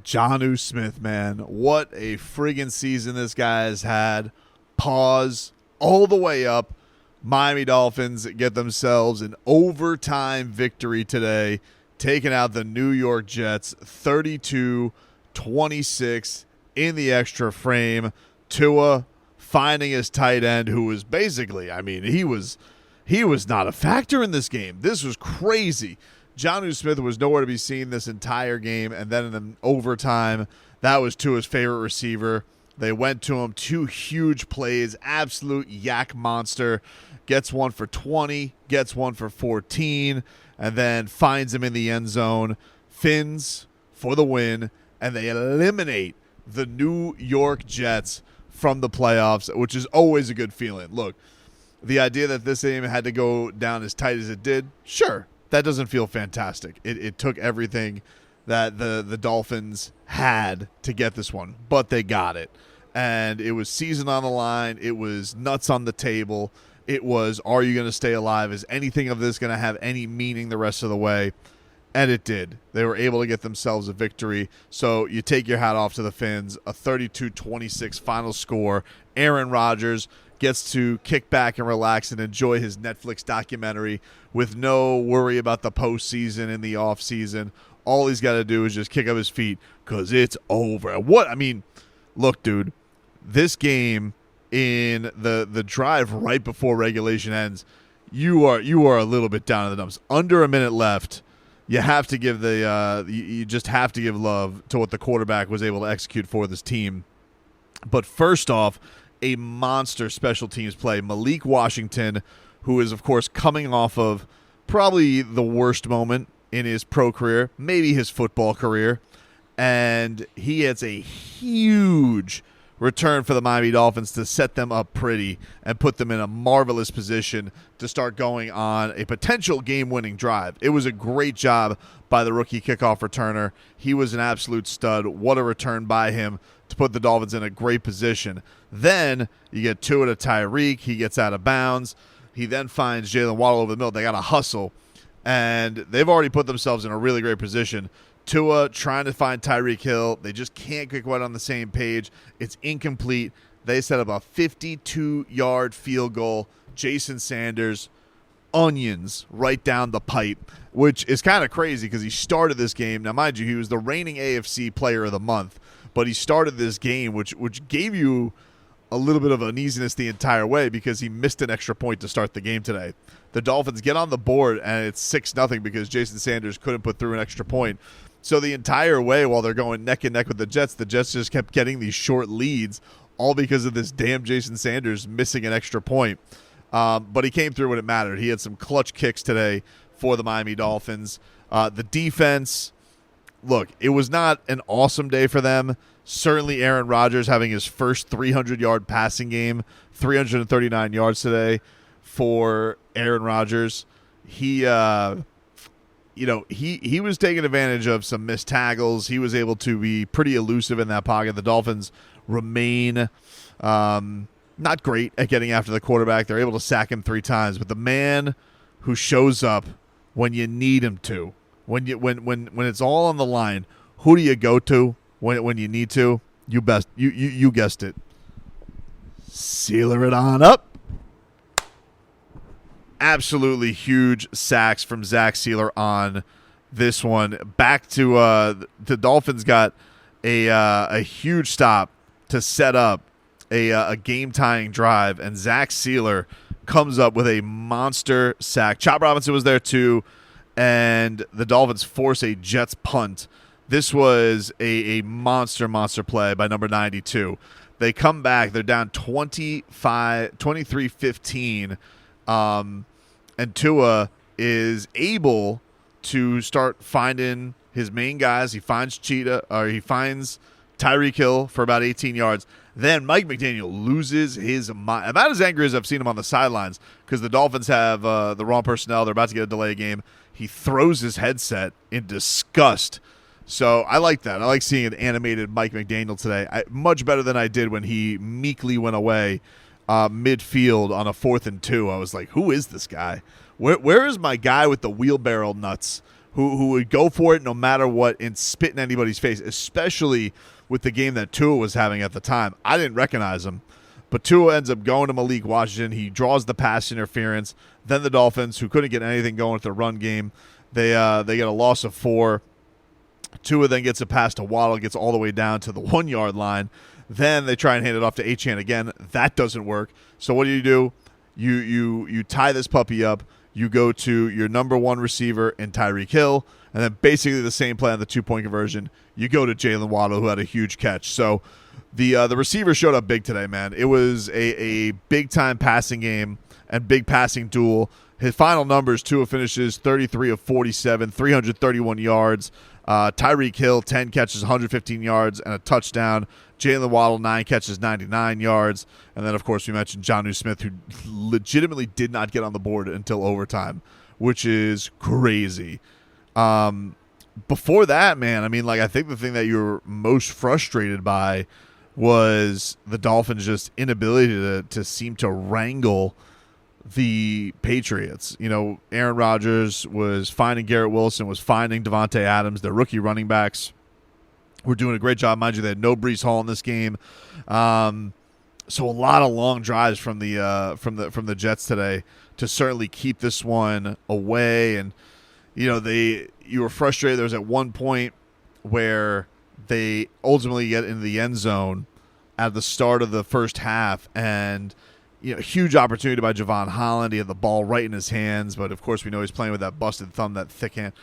Jonnu Smith, man. What a friggin' season this guy has had. Pause all the way up. Miami Dolphins get themselves an overtime victory today, taking out the New York Jets 32-26 in the extra frame. Tua finding his tight end, who was basically, he was not a factor in this game. This was crazy. Jonnu Smith was nowhere to be seen this entire game, and then in the overtime, that was Tua's favorite receiver. They went to him, 2 huge plays, absolute yak monster. Gets one for 20, gets one for 14, and then finds him in the end zone. Fins for the win, and they eliminate the New York Jets from the playoffs, which is always a good feeling. Look, the idea that this game had to go down as tight as it did, sure, that doesn't feel fantastic. It took everything that the Dolphins had to get this one, but they got it. And it was season on the line. It was nuts on the table. It was, are you going to stay alive? Is anything of this going to have any meaning the rest of the way? And it did. They were able to get themselves a victory. So you take your hat off to the Fins. A 32-26 final score. Aaron Rodgers gets to kick back and relax and enjoy his Netflix documentary with no worry about the postseason and the offseason. All he's got to do is just kick up his feet because it's over. Look, dude, this game in the drive right before regulation ends, you are a little bit down in the dumps. Under a minute left. You have to give you just have to give love to what the quarterback was able to execute for this team. But first off, a monster special teams play. Malik Washington, who is, of course, coming off of probably the worst moment in his pro career, maybe his football career, and he hits a huge return for the Miami Dolphins to set them up pretty and put them in a marvelous position to start going on a potential game-winning drive. It was a great job by the rookie kickoff returner. He was an absolute stud. What a return by him to put the Dolphins in a great position. Then you get Tua to Tyreek. He gets out of bounds. He then finds Jalen Waddle over the middle. They got to hustle, and they've already put themselves in a really great position. Tua trying to find Tyreek Hill. They just can't get quite on the same page. It's incomplete. They set up a 52-yard field goal. Jason Sanders, onions right down the pipe, which is kind of crazy because he started this game. Now, mind you, he was the reigning AFC Player of the Month, but he started this game, which gave you a little bit of uneasiness the entire way because he missed an extra point to start the game today. The Dolphins get on the board, and it's 6-0 because Jason Sanders couldn't put through an extra point. So the entire way while they're going neck and neck with the Jets just kept getting these short leads, all because of this damn Jason Sanders missing an extra point. But he came through when it mattered. He had some clutch kicks today for the Miami Dolphins. The defense, look, it was not an awesome day for them. Certainly Aaron Rodgers having his first 300-yard passing game, 339 yards today for Aaron Rodgers. He was taking advantage of some missed tackles. He was able to be pretty elusive in that pocket. The Dolphins remain not great at getting after the quarterback. They're able to sack him 3 times, but the man who shows up when you need him to, when it's all on the line, who do you go to when you need to? You guessed it. Sieler it on up. Absolutely huge sacks from Zach Sieler on this one. Back to the Dolphins got a huge stop to set up a game-tying drive, and Zach Sieler comes up with a monster sack. Chop Robinson was there too, and the Dolphins force a Jets punt. This was a monster play by number 92. They come back. They're down 23-15. And Tua is able to start finding his main guys. He finds Tyreek Hill for about 18 yards. Then Mike McDaniel loses his mind. About as angry as I've seen him on the sidelines because the Dolphins have the wrong personnel. They're about to get a delay game. He throws his headset in disgust. So I like that. I like seeing an animated Mike McDaniel today. Much better than I did when he meekly went away midfield on a 4th and 2. I was like, who is this guy? Where is my guy with the wheelbarrow nuts who would go for it no matter what and spit in anybody's face, especially with the game that Tua was having at the time. I didn't recognize him, but Tua ends up going to Malik Washington. He draws the pass interference. Then the Dolphins, who couldn't get anything going with the run game, they get a loss of 4. Tua then gets a pass to Waddle, gets all the way down to the 1-yard line. Then they try and hand it off to Achane again. That doesn't work. So what do? You tie this puppy up. You go to your number 1 receiver in Tyreek Hill, and then basically the same play on the 2-point conversion. You go to Jalen Waddle, who had a huge catch. So the receiver showed up big today, man. It was a big-time passing game and big passing duel. His final numbers, Tua finishes 33 of 47, 331 yards. Tyreek Hill, 10 catches, 115 yards, and a touchdown. Jalen Waddle, 9 catches, 99 yards. And then, of course, we mentioned Jonnu Smith, who legitimately did not get on the board until overtime, which is crazy. Before that, man, I mean, like, I think the thing that you were most frustrated by was the Dolphins' just inability to seem to wrangle the Patriots. You know, Aaron Rodgers was finding Garrett Wilson, was finding Devontae Adams, their rookie running backs. Were doing a great job. Mind you, they had no Breece Hall in this game. So a lot of long drives from the Jets today to certainly keep this one away. And, you know, you were frustrated. There was at one point where they ultimately get into the end zone at the start of the first half, and you know, huge opportunity by Javon Holland. He had the ball right in his hands, but of course we know he's playing with that busted thumb, that thick hand.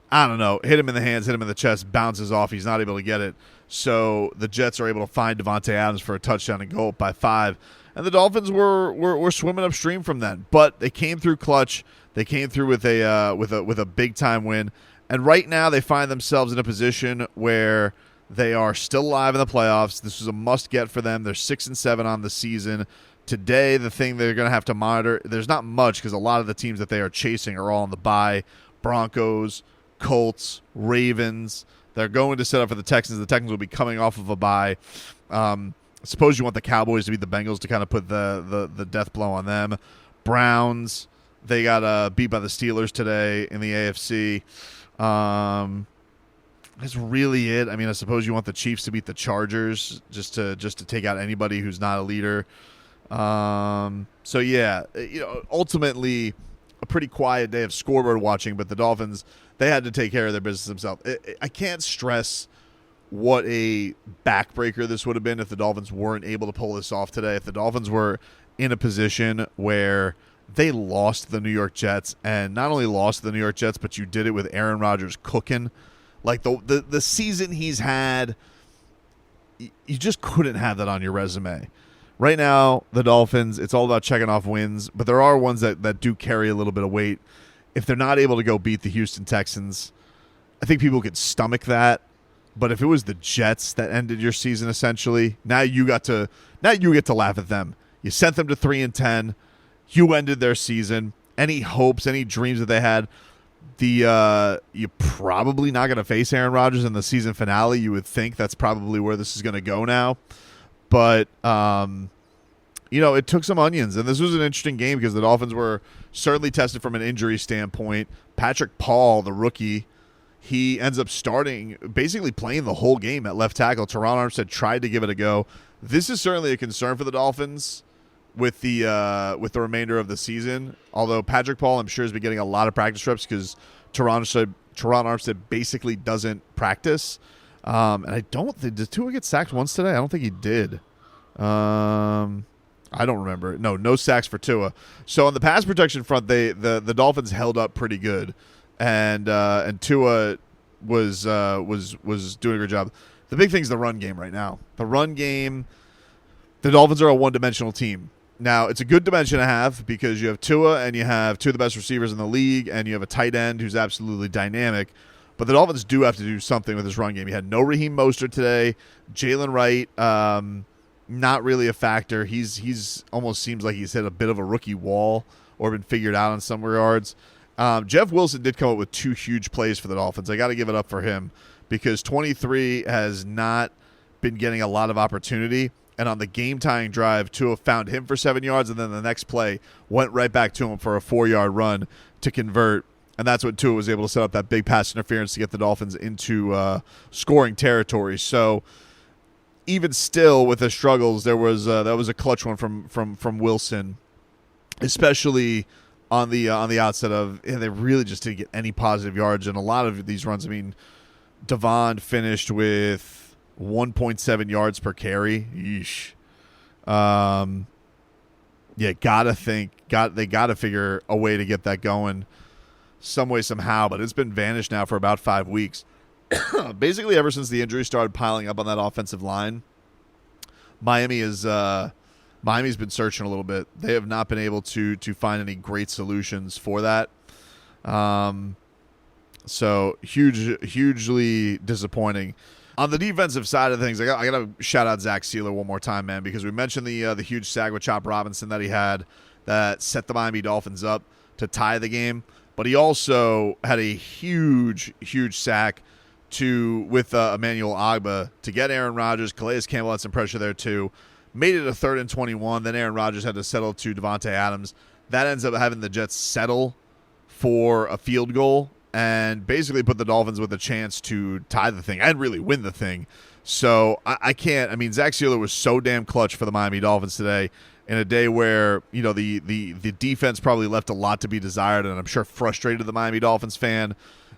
I don't know. Hit him in the hands, hit him in the chest, bounces off. He's not able to get it. So the Jets are able to find Devontae Adams for a touchdown and go up by 5. And the Dolphins were swimming upstream from that, but they came through clutch. They came through with a big time win. And right now they find themselves in a position where they are still alive in the playoffs. This was a must get for them. They're 6-7 on the season. Today, the thing they're going to have to monitor, there's not much because a lot of the teams that they are chasing are all on the bye. Broncos, Colts, Ravens. They're going to set up for the Texans. The Texans will be coming off of a bye. Suppose you want the Cowboys to beat the Bengals to kind of put the death blow on them. Browns, they got beat by the Steelers today in the AFC. That's really it. I mean, I suppose you want the Chiefs to beat the Chargers just to take out anybody who's not a leader. So yeah, you know, ultimately a pretty quiet day of scoreboard watching, but the Dolphins, they had to take care of their business themselves. I can't stress what a backbreaker this would have been if the Dolphins weren't able to pull this off today. If the Dolphins were in a position where they lost the New York Jets, and not only lost the New York Jets, but you did it with Aaron Rodgers cooking. Like the season he's had, you just couldn't have that on your resume. Right now, the Dolphins, it's all about checking off wins, but there are ones that do carry a little bit of weight. If they're not able to go beat the Houston Texans, I think people could stomach that. But if it was the Jets that ended your season, essentially, now you get to laugh at them. You sent them to 3-10. You ended their season. Any hopes, any dreams that they had, you're probably not going to face Aaron Rodgers in the season finale. You would think that's probably where this is going to go now. But, you know, it took some onions. And this was an interesting game because the Dolphins were certainly tested from an injury standpoint. Patrick Paul, the rookie, he ends up starting, basically playing the whole game at left tackle. Teron Armstead tried to give it a go. This is certainly a concern for the Dolphins with the remainder of the season. Although Patrick Paul, I'm sure, has been getting a lot of practice reps because Teron Armstead basically doesn't practice. And I don't think, did Tua get sacked once today? I don't think he did. I don't remember. No sacks for Tua. So on the pass protection front, the Dolphins held up pretty good, and Tua was doing a good job. The big thing is the run game right now. The run game, the Dolphins are a one-dimensional team. Now, it's a good dimension to have because you have Tua and you have two of the best receivers in the league, and you have a tight end who's absolutely dynamic. But the Dolphins do have to do something with this run game. You had no Raheem Mostert today. Jalen Wright, not really a factor. He's almost seems like he's hit a bit of a rookie wall or been figured out in some regards. Jeff Wilson did come up with 2 huge plays for the Dolphins. I got to give it up for him because 23 has not been getting a lot of opportunity. And on the game-tying drive, Tua found him for 7 yards, and then the next play went right back to him for a 4-yard run to convert. And that's when Tua was able to set up that big pass interference to get the Dolphins into scoring territory. So even still with the struggles, that was a clutch one from Wilson, especially on the outset of they really just didn't get any positive yards. And a lot of these runs, I mean, Devon finished with 1.7 yards per carry. Yeesh. They gotta figure a way to get that going some way, somehow, but it's been vanished now for about 5 weeks. Basically, ever since the injuries started piling up on that offensive line, Miami's been searching a little bit. They have not been able to find any great solutions for that. So hugely disappointing. On the defensive side of things, I got to shout out Zach Sieler one more time, man, because we mentioned the huge sack with Chop Robinson that he had that set the Miami Dolphins up to tie the game. But he also had a huge sack with Emmanuel Ogbah to get Aaron Rodgers. Calais Campbell had some pressure there too. Made it a 3rd and 21. Then Aaron Rodgers had to settle to Devontae Adams. That ends up having the Jets settle for a field goal and basically put the Dolphins with a chance to tie the thing and really win the thing. So I can't. I mean, Zach Sieler was so damn clutch for the Miami Dolphins today in a day where, you know, the defense probably left a lot to be desired, and I'm sure frustrated the Miami Dolphins fan.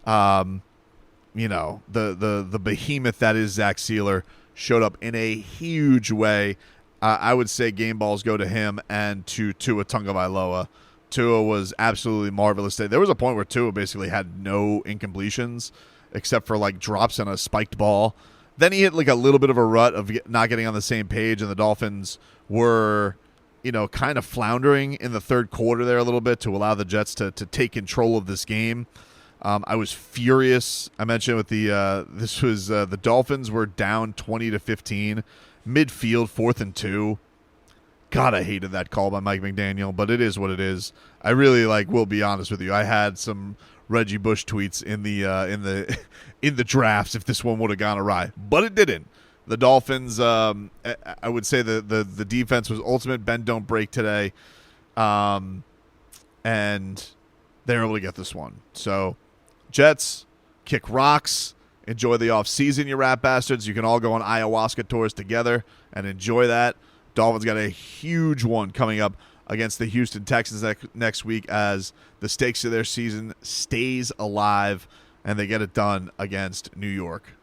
You know, the behemoth that is Zach Sieler showed up in a huge way. I would say game balls go to him and to Tua Tagovailoa. Tua was absolutely marvelous today. There was a point where Tua basically had no incompletions except for like drops and a spiked ball. Then he hit like a little bit of a rut of not getting on the same page, and the Dolphins were, you know, kind of floundering in the third quarter there a little bit to allow the Jets to take control of this game. I was furious. I mentioned with the Dolphins were down 20-15, midfield, 4th and 2. God, I hated that call by Mike McDaniel, but it is what it is. I really will be honest with you. I had some Reggie Bush tweets in the drafts if this one would have gone awry, but it didn't. The Dolphins, I would say the defense was ultimate bend don't break today, and they were able to get this one. So, Jets, kick rocks. Enjoy the offseason, you rat bastards. You can all go on ayahuasca tours together and enjoy that. Dolphins got a huge one coming up against the Houston Texans next week as the stakes of their season stays alive, and they get it done against New York.